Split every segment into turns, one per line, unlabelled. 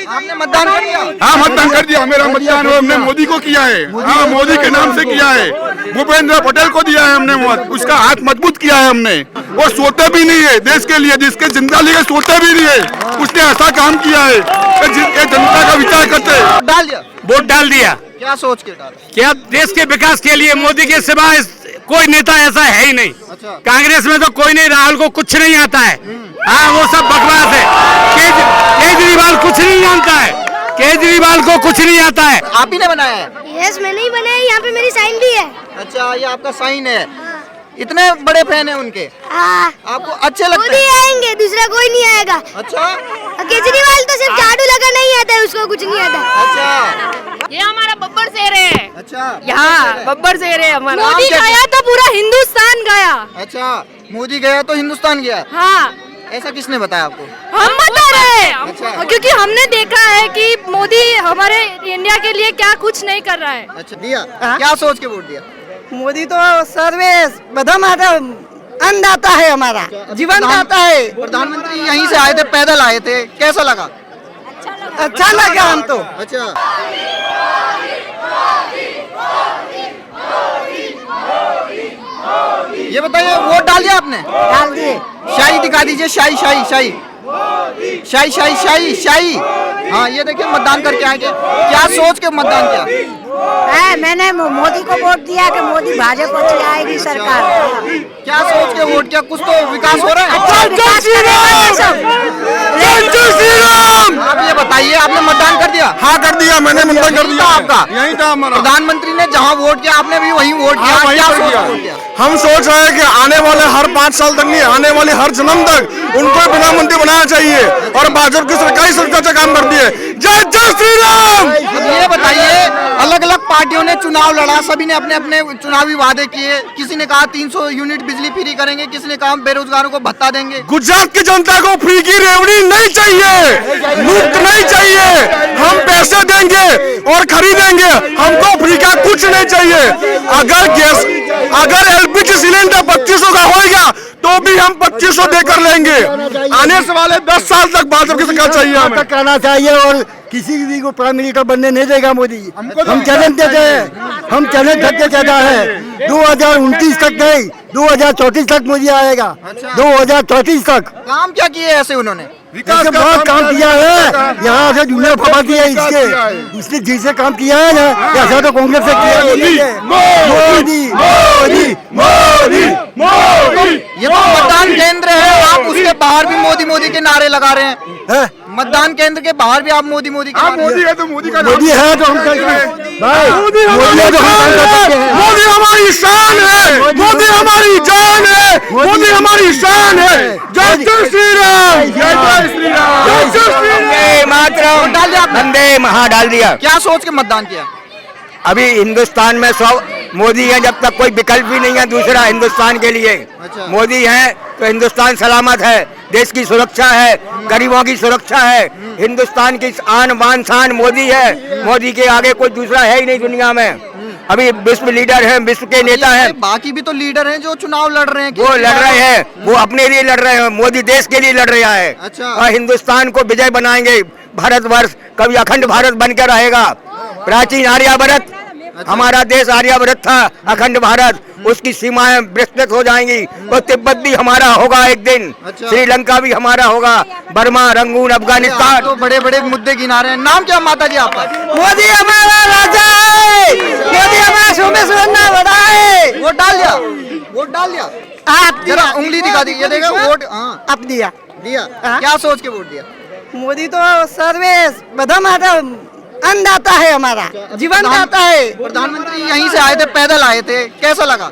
आपने मतदान कर दिया?
हाँ, मतदान कर दिया। मेरा मतदान हमने मोदी को किया है। हाँ, मोदी के नाम से किया है। भूपेंद्र पटेल को दिया है हमने वोट। उसका हाथ मजबूत किया है हमने। वो सोते भी नहीं है देश के लिए, जिसके जिंदा लिए सोते भी नहीं है। उसने ऐसा काम किया है कि जनता का विचार करते।
डाल दिया?
वोट डाल दिया।
क्या सोच के डाला?
क्या देश के विकास के लिए मोदी के सिवा कोई नेता ऐसा है ही नहीं।
अच्छा।
कांग्रेस में तो कोई नहीं, राहुल को कुछ नहीं आता है। हाँ, वो सब बकवास है। केजरीवाल कुछ नहीं जानता है, केजरीवाल को कुछ नहीं आता है।
आप ही ने बनाया है?
यस, मैंने ही बनाया। यहाँ पे मेरी साइन भी है।
अच्छा, ये आपका साइन है। इतने बड़े फैन है उनके,
हाँ।
आपको अच्छे लगते
मोदी
हैं?
आएंगे, दूसरा कोई नहीं आएगा।
अच्छा।
और केजरीवाल तो सिर्फ झाड़ू लगा नहीं आता है, उसको कुछ नहीं आता।
अच्छा।
ये हमारा बब्बर शेर है।
अच्छा,
यहाँ बब्बर शेर है हमारा।
नाम
मोदी
क्या
गया तो पूरा हिंदुस्तान गया।
अच्छा, मोदी गया तो हिंदुस्तान गया।
हाँ,
ऐसा किसने बताया आपको?
हम बता रहे हैं।
अच्छा।
क्योंकि हमने देखा है कि मोदी हमारे इंडिया के लिए क्या कुछ नहीं कर रहा है।
अच्छा, दिया? क्या सोच के वोट दिया?
मोदी तो सर्वेश बदमाता अन्नदाता है, हमारा जीवन दाता है।
प्रधानमंत्री यहीं से आए थे, पैदल आए थे, कैसा लगा?
अच्छा लगा हमको।
अच्छा। ये बताइए, वोट डाल दिया आपने?
डाल दिए।
शाही दिखा दीजिए, शाही शाही शाही शाही शाही शाही शाही। हाँ, ये देखिए मतदान करके आए। क्या सोच के मतदान किया?
मैंने मोदी को वोट दिया कि मोदी भाजपा को आएगी सरकार।
क्या सोच के वोट किया? कुछ तो विकास हो रहा है। आप ये बताइए, आपने मतदान कर दिया?
हाँ, कर दिया मैंने। मतदान कर दिया
आपका?
यही था हमारा।
प्रधानमंत्री ने जहाँ वोट किया, आपने भी वहीं वोट किया।
हाँ, वहीं
क्या
पर
सोच के
किया।
वोट किया?
हम सोच रहे हैं कि आने वाले हर 5 साल तक नहीं, आने वाले हर जन्म तक उनको प्रधानमंत्री बनाना चाहिए। और भाजपा की सरकारी सरकार से काम करती है। जय जय श्री राम।
अब ये बताइए, अलग अलग पार्टियों ने चुनाव लड़ा, सभी ने अपने अपने चुनावी वादे किए। किसी ने कहा 300 यूनिट बिजली फ्री करेंगे, किसी ने कहा बेरोजगारों को भत्ता देंगे।
गुजरात की जनता को फ्री की रेवड़ी नहीं चाहिए, मुफ्त नहीं चाहिए। हम पैसे देंगे और खरीदेंगे, हमको फ्री का कुछ नहीं चाहिए। अगर एलपीजी सिलेंडर 2500 का होगा तो भी हम 2500 देकर लेंगे। आने से वाले 10 साल तक भाजपा की सरकार चाहिए हमें।
करना चाहिए और किसी भी को प्राइम मिनिस्टर बनने नहीं देगा मोदी। हम चैलेंज देते हैं, हम चैलेंज करके कहता है 2029 तक नहीं, 2034 तक मोदी आएगा। 2034 तक।
काम क्या किए ऐसे उन्होंने?
ऐसे बहुत काम किया है। यहाँ से दुनिया फबाती है इसने जिसे काम किया है ना, ऐसा तो कांग्रेस से किया नहीं है। मोदी मोदी मोदी मोदी।
ये तो मतदान केंद्र है, आप उसके बाहर भी मोदी मोदी के नारे लगा रहे हैं। मतदान केंद्र के बाहर भी आप मोदी मोदी के नारे।
मोदी है तो मोदी का
मोदी है तो हम भाई मोदी है तो हम कर सकते हैं।
मोदी हमारी शान है, मोदी हमारी जान है, मोदी हमारी शान है। जय जय श्री राम, जय जय श्री राम, जय जय श्री राम।
मातरम
डाल दिया आपने?
वंदे महा डाल दिया।
क्या सोच के मतदान किया?
अभी हिंदुस्तान में 100 मोदी है, जब तक कोई विकल्प भी नहीं है दूसरा हिंदुस्तान के लिए।
अच्छा।
मोदी है तो हिंदुस्तान सलामत है, देश की सुरक्षा है, गरीबों की सुरक्षा है। हिंदुस्तान की आन बान शान मोदी है। मोदी के आगे कोई दूसरा है ही नहीं दुनिया में। अभी विश्व लीडर हैं, विश्व के नेता हैं।
बाकी भी तो लीडर हैं जो चुनाव लड़ रहे हैं।
वो लड़ रहे हैं, वो अपने लिए लड़ रहे हैं। मोदी देश के लिए लड़ रहा है।
अच्छा।
और हिंदुस्तान को विजय बनाएंगे। भारतवर्ष कभी अखंड भारत बन के रहेगा। प्राचीन आर्यावर्त, हमारा देश आर्यावर्त था, अखंड भारत। उसकी सीमाएं विस्तृत हो जाएंगी और तिब्बत भी हमारा होगा एक दिन।
अच्छा।
श्रीलंका भी हमारा होगा, बर्मा, रंगून, अफगानिस्तान।
तो बड़े बड़े मुद्दे गिना रहे हैं। नाम क्या माता जी आपका?
मोदी हमारा राजा है, मोदी हमारा सोमेश्वर बड़ा है।
वोट डाल दिया? वोट डाल दिया?
आप
जरा उंगली दिखा दी, ये देखो वोट। हाँ,
आप दिया।
दिया। क्या सोच के वोट दिया?
मोदी तो सर्वेश बदमाता अन्नदाता है, हमारा जीवन दाता है।
प्रधानमंत्री यहीं से आए थे, पैदल आए थे, कैसा लगा?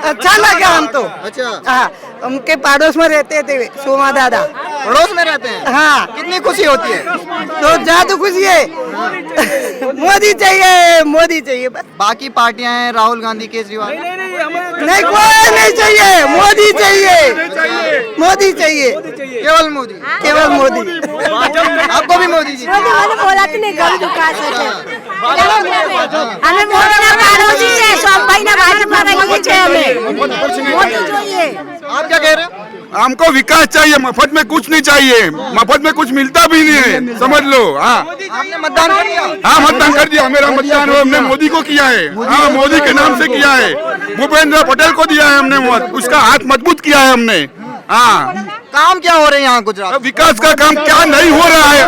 अच्छा लगा हम तो।
अच्छा।
हाँ, उनके पड़ोस में रहते थे सोमा दादा।
पड़ोस में रहते हैं?
हाँ।
कितनी खुशी होती है?
तो ज्यादा खुशी है। मोदी चाहिए, मोदी चाहिए बस।
बाकी पार्टियां हैं, राहुल गांधी, केजरीवाल।
नहीं, कोई नहीं चाहिए, मोदी चाहिए, मोदी चाहिए।
केवल मोदी,
केवल मोदी।
आपको भी मोदी जी।
बोला कि नहीं गरीब विकास हमें मोदी ना पड़ोसी से सब भाई ना भाजपा नहीं चाहिए हमें मोदी चाहिए।
आप क्या कह रहे हो?
हमको विकास चाहिए, मफत में कुछ नहीं चाहिए, मफत में कुछ मिलता भी नहीं है, समझ लो। हाँ
आपने मतदान कर दिया?
हाँ, मतदान कर दिया, मेरा मतदान हमने मोदी को किया है। हाँ, मोदी के नाम से किया है, भूपेंद्र पटेल को दिया है हमने वोट, उसका हाथ मजबूत किया है हमने। हाँ,
काम क्या हो रहे हैं यहाँ गुजरात?
विकास का काम क्या नहीं हो रहा है?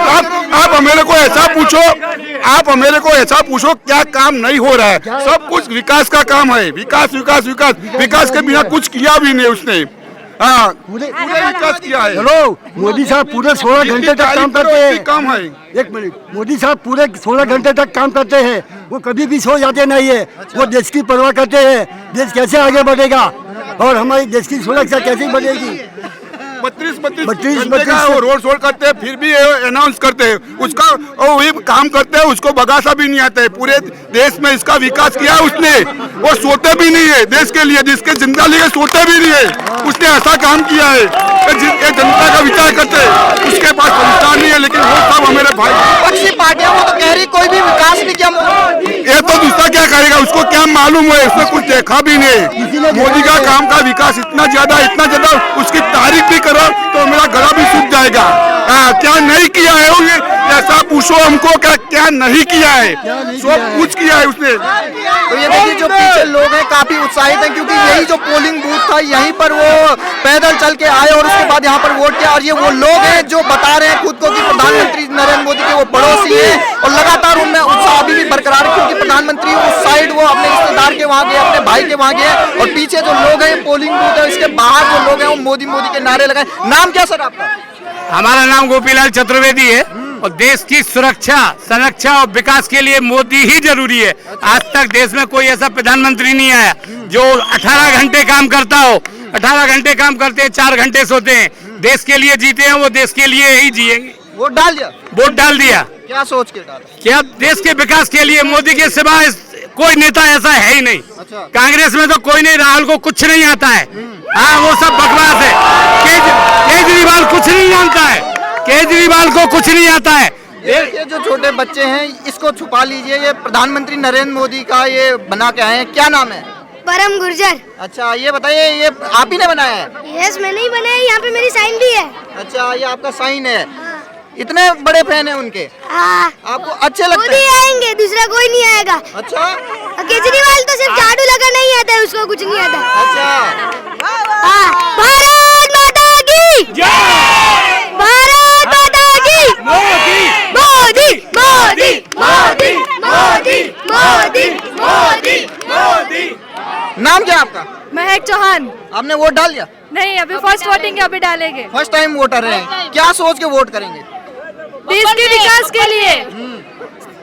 आप मेरे को ऐसा पूछो, आप मेरे को ऐसा पूछो क्या काम नहीं हो रहा है? सब कुछ विकास का काम है, विकास विकास विकास, विकास के बिना कुछ किया भी नहीं उसने। हाँ, पूरे विकास किया है।
हेलो, मोदी साहब पूरे 16 घंटे तक काम करते हैं।
काम है।
एक मिनट, मोदी साहब पूरे 16 घंटे तक काम करते हैं, वो कभी भी सो जाते नहीं है। वो देश की परवाह करते हैं, देश कैसे आगे बढ़ेगा और हमारी देश की सुरक्षा कैसे बढ़ेगी।
32 वो रोड शोड करते हैं, फिर भी अनाउंस करते हैं उसका, वो ये काम करते हैं, उसको बगासा भी नहीं आता है। पूरे देश में इसका विकास किया है उसने, वो सोते भी नहीं है देश के लिए, जिसके जिंदा लिए सोते भी नहीं है। उसने ऐसा काम किया है कि जिनके जनता का विचार करते हैं, उसके पास संस्था नहीं है, लेकिन वो सब हमारे भाई।
विपक्षी पार्टियां वो तो कह रही कोई भी विकास नहीं किया।
ये तो दूसरा क्या करेगा, उसको क्या मालूम है, उसने कुछ देखा भी नहीं। मोदी का काम का विकास इतना ज्यादा उसकी तारीफ भी करो तो मेरा गला भी सूख जाएगा। क्या नहीं किया है वो, ये ऐसा पूछो हमको, क्या नहीं किया है, सब कुछ किया है उसने।
तो ये देखिए जो पीछे लोग हैं काफी उत्साहित हैं, क्योंकि यही जो पोलिंग बूथ था यहीं पर वो पैदल चल के आए और उसके बाद यहाँ पर वोट किया। और ये वो लोग हैं जो बता रहे हैं खुद को कि प्रधानमंत्री नरेंद्र मोदी के वो पड़ोसी हैं, और लगातार उनमें उत्साह अभी भी बरकरार है, क्योंकि प्रधानमंत्री उस साइड वो अपने रिश्तेदार के वहाँ गए, अपने भाई के वहाँ गए, और पीछे जो लोग हैं पोलिंग बूथ है इसके बाहर जो लोग हैं वो मोदी मोदी के नारे लगाए। नाम क्या सर आपका?
हमारा नाम गोपीलाल चतुर्वेदी है और देश की सुरक्षा, संरक्षा और विकास के लिए मोदी ही जरूरी है। आज तक देश में कोई ऐसा प्रधानमंत्री नहीं आया जो 18 घंटे काम करता हो। 18 घंटे काम करते हैं, 4 घंटे सोते हैं, देश के लिए जीते हैं, वो देश के लिए ही जिएंगे।
वोट डाल दिया?
वोट डाल दिया।
क्या सोच के डाला?
क्या देश के विकास के लिए मोदी के सिवा कोई नेता ऐसा है ही नहीं।
अच्छा।
कांग्रेस में तो कोई नहीं, राहुल को कुछ नहीं आता है। हाँ, वो सब बकवास है। केजरीवाल कुछ नहीं जानता है, केजरीवाल को कुछ नहीं आता है।
ये जो छोटे बच्चे हैं इसको छुपा लीजिए, ये प्रधानमंत्री नरेंद्र मोदी का ये बना के आए हैं, क्या नाम है?
परम गुर्जर।
अच्छा, ये बताइए ये आप ही ने बनाया है?
यस, मैंने ही बनाया, यहाँ पे मेरी साइन भी है।
अच्छा, ये आपका साइन है। इतने बड़े फैन है उनके, आपको अच्छे लगते
मोदी
हैं?
आएंगे, दूसरा कोई नहीं आएगा।
अच्छा,
केजरीवाल तो सिर्फ झाड़ू लगा नहीं आता है, उसको कुछ नहीं आता।
अच्छा,
भारत माता की जय, भारत माता की मोदी मोदी मोदी मोदी मोदी मोदी मोदी मोदी।
नाम क्या है आपका?
महक चौहान।
आपने वोट डाल दिया?
नहीं, अभी फर्स्ट वोटिंग अभी डालेंगे।
फर्स्ट टाइम वोटर हैं, क्या सोच के वोट करेंगे?
देश के विकास के लिए,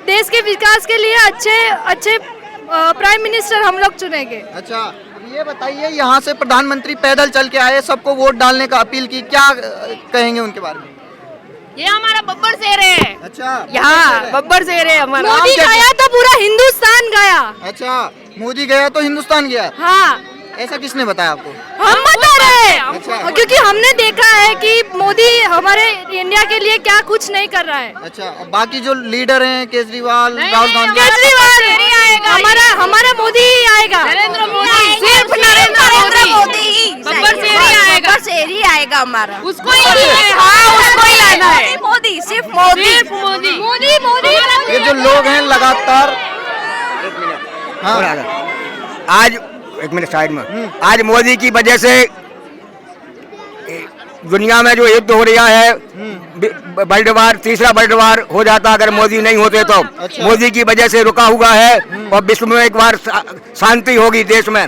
देश के विकास के लिए अच्छे प्राइम मिनिस्टर हम लोग चुनेंगे।
अच्छा, ये बताइए यहाँ से प्रधानमंत्री पैदल चल के आए, सबको वोट डालने का अपील की, क्या कहेंगे उनके बारे में?
ये हमारा बब्बर शेर है।
अच्छा,
यहाँ बब्बर शेर है हमारा।
नाम
मोदी
क्या है?
गया तो पूरा हिंदुस्तान गया।
अच्छा, मोदी गया तो हिंदुस्तान गया,
हाँ,
ऐसा किसने बताया आपको?
हम बता रहे हैं।
अच्छा।
क्योंकि हमने देखा है कि मोदी हमारे इंडिया के लिए क्या कुछ नहीं कर रहा है।
अच्छा, और बाकी जो लीडर हैं केजरीवाल, राहुल गांधी,
केजरीवाल हमारा मोदी ही आएगा।
नरेंद्र मोदी,
सिर्फ नरेंद्र मोदी
बब्बर शेर ही आएगा, बब्बर शेर ही आएगा हमारा।
उसको ही लाना है।
मोदी, सिर्फ मोदी
मोदी मोदी मोदी।
ये जो लोग हैं लगातार, हाँ,
आज एक मिनट साइड में, आज मोदी की वजह से दुनिया में जो युद्ध हो रहा है, वर्ल्ड वार, तीसरा वर्ल्ड वार हो जाता अगर मोदी नहीं होते तो।
अच्छा।
मोदी की वजह से रुका हुआ है और विश्व में एक बार शांति होगी देश में।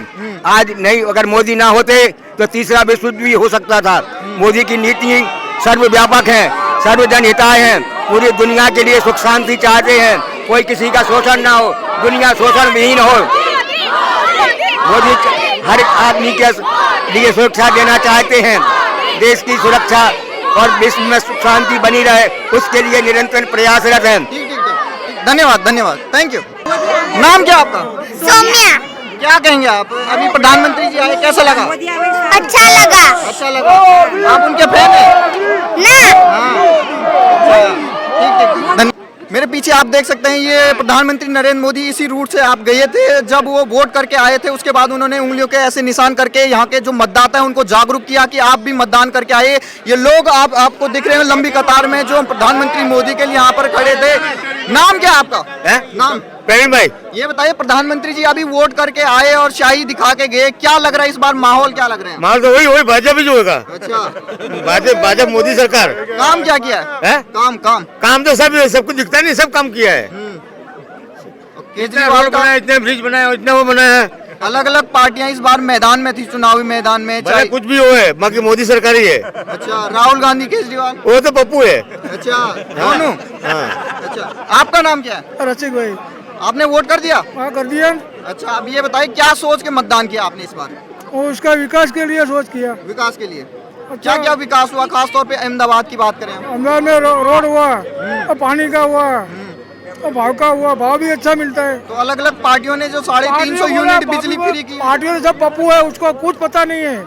आज नहीं, अगर मोदी ना होते तो तीसरा विश्व युद्ध भी हो सकता था। मोदी की नीति सर्वव्यापक है, सर्वजन हिताय है, पूरी दुनिया के लिए सुख शांति चाहते हैं, कोई किसी का शोषण ना हो, दुनिया शोषण विहीन हो। मोदी हर आदमी के लिए सुरक्षा देना चाहते हैं, देश की सुरक्षा और विश्व में शांति बनी रहे, उसके लिए निरंतर प्रयासरत हैं।
ठीक, धन्यवाद, थैंक यू। नाम क्या आपका?
सौम्या।
क्या कहेंगे आप? अभी प्रधानमंत्री जी आए, कैसा लगा?
अच्छा लगा
अच्छा लगा। आप उनके फैन हैं? ठीक। मेरे पीछे आप देख सकते हैं, ये प्रधानमंत्री नरेंद्र मोदी इसी रूट से आप गए थे जब वो वोट करके आए थे। उसके बाद उन्होंने उंगलियों के ऐसे निशान करके यहाँ के जो मतदाता हैं उनको जागरूक किया कि आप भी मतदान करके आए। ये लोग आपको दिख रहे हैं लंबी कतार में जो प्रधानमंत्री मोदी के लिए यहाँ पर खड़े थे। नाम क्या है आपका? नाम?
प्रवीण भाई,
ये बताइए, प्रधानमंत्री जी अभी वोट करके आए और शाही दिखा के गए, क्या लग रहा है इस बार माहौल क्या लग रहे हैं?
माल तो वही भाजपा ही जो होगा।
अच्छा,
भाजपा मोदी सरकार।
काम क्या किया है? काम
तो सब कुछ दिखता नहीं, सब काम किया है।
केजरीवाल का
इतने ब्रिज बनाया, इतना वो बनाया है।
अलग अलग पार्टियां इस बार मैदान में थी, चुनावी मैदान में, चाहे
कुछ भी हो है, बाकी मोदी सरकार ही है।
अच्छा, राहुल गांधी, केजरीवाल,
वो तो पप्पू है।
अच्छा, दोनों। अच्छा, आपका नाम क्या है?
रसिक भाई।
आपने वोट कर दिया?
हाँ, कर दिया।
अच्छा, अब ये बताइए, क्या सोच के मतदान किया आपने इस बार?
और उसका विकास के लिए सोच किया।
विकास के लिए क्या क्या विकास हुआ? खास तौर पे अहमदाबाद की बात करें हम।
अहमदाबाद में रोड हुआ और पानी का हुआ और भाव का हुआ, भाव भी अच्छा मिलता है।
तो अलग अलग पार्टियों ने जो 350 यूनिट बिजली फ्री की,
पार्टियों सब पप्पू है, उसको कुछ पता नहीं है।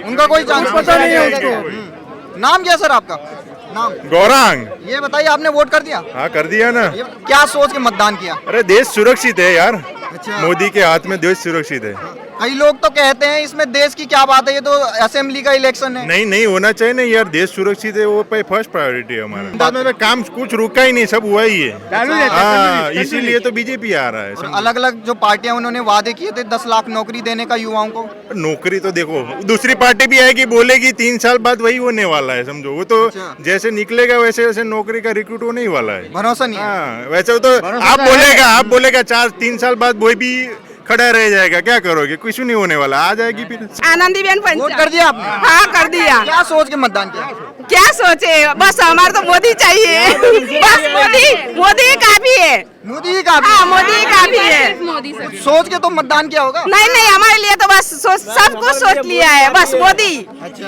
उनका कोई चांस
पता नहीं है उसको।
नाम क्या सर आपका? नाम?
गौरांग।
ये बताइए, आपने वोट कर दिया?
हाँ, कर दिया ना।
क्या सोच के मतदान किया?
अरे देश सुरक्षित है यार।
अच्छा।
मोदी के हाथ में देश सुरक्षित है।
कई लोग तो कहते हैं इसमें देश की क्या बात है, ये तो असेंबली का इलेक्शन है।
नहीं होना चाहिए ना यार, देश सुरक्षित है, वो फर्स्ट प्रायोरिटी है हमारा। में काम कुछ रुका ही नहीं, सब हुआ ही है। हाँ, इसीलिए तो बीजेपी आ रहा है।
अलग अलग जो पार्टियां उन्होंने वादे किए थे 10 लाख नौकरी देने का युवाओं को।
नौकरी तो देखो, दूसरी पार्टी भी आएगी, बोलेगी 3 साल बाद वही होने वाला है, समझो। वो तो जैसे निकलेगा वैसे वैसे नौकरी का रिक्रूट होने ही वाला है।
भरोसा नहीं है।
हाँ, वैसे तो आप बोलेगा 4-3 साल बाद वही भी खड़ा रह जाएगा, क्या करोगे? कुछ नहीं होने वाला, आ जाएगी फिर।
आनंदीबेन पंचाल।
वोट कर दिया आपने?
हाँ, कर दिया।
क्या सोच के मतदान किया?
क्या सोचे, बस हमारे तो मोदी चाहिए। बस मोदी काफी है।
मोदी का?
हाँ, मोदी काफी है।
सोच के तो मतदान किया होगा।
नहीं, हमारे लिए तो बस सब कुछ सोच लिया है, बस मोदी।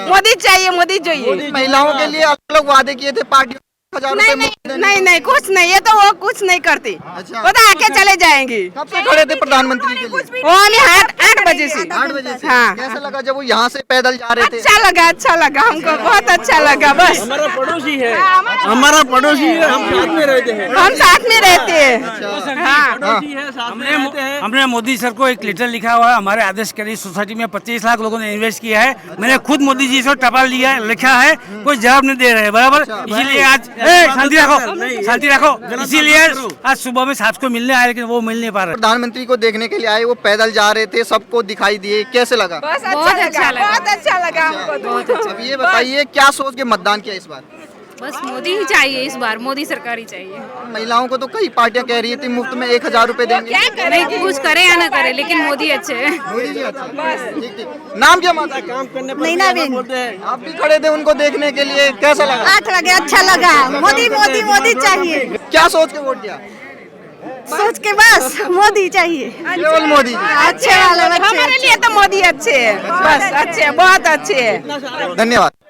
मोदी चाहिए, मोदी चाहिए।
महिलाओं के लिए अलग अलग वादे किए थे पार्टी।
नहीं, कुछ नहीं, ये तो वो कुछ नहीं करती।
अच्छा।
वो तो आके चले जाएंगी।
कब से खड़े थे प्रधानमंत्री के लिए?
वो हमें 8 बजे से।
8 बजे से?
हाँ।
कैसा लगा जब वो यहाँ से पैदल जा रहे थे?
अच्छा लगा हमको, बहुत अच्छा लगा। बस
हमारा पड़ोसी है, हमारा पड़ोसी है, हम साथ में रहते हैं।
हम साथ में रहते हैं। हाँ।
हमने मोदी सर को एक लेटर लिखा हुआ है। हमारे आदर्श कैरियर सोसाइटी में 25 लाख लोगों ने इन्वेस्ट किया है। मैंने खुद मोदी जी से टपाल लिखा है, कोई जवाब नहीं दे रहे, बराबर। इसीलिए आज शांति रखो। इसीलिए आज सुबह में साथ को मिलने आए, लेकिन वो मिल नहीं पा रहे।
प्रधानमंत्री को देखने के लिए आए, वो पैदल जा रहे थे, सबको दिखाई दिए, कैसे लगा?
बहुत अच्छा लगा हमको।
अब ये बताइए, क्या सोच के मतदान किया इस बार?
बस मोदी ही चाहिए इस बार, मोदी सरकार ही चाहिए।
महिलाओं को तो कई पार्टियां कह रही थी मुफ्त में 1000 रुपए देंगे।
नहीं, कुछ करे या ना करे, लेकिन मोदी अच्छे हैं।
मोदी जी अच्छा। ठीक। नाम क्या माता? आप भी खड़े थे उनको देखने के लिए, कैसा लगा?
8 लगे, अच्छा लगा। मोदी चाहिए।
क्या सोच के वोट दिया?
सोच के बस मोदी चाहिए।
केवल मोदी जी?
अच्छे वाले बच्चे। हमारे लिए तो मोदी अच्छे है, बस अच्छे, बहुत अच्छे है।
धन्यवाद।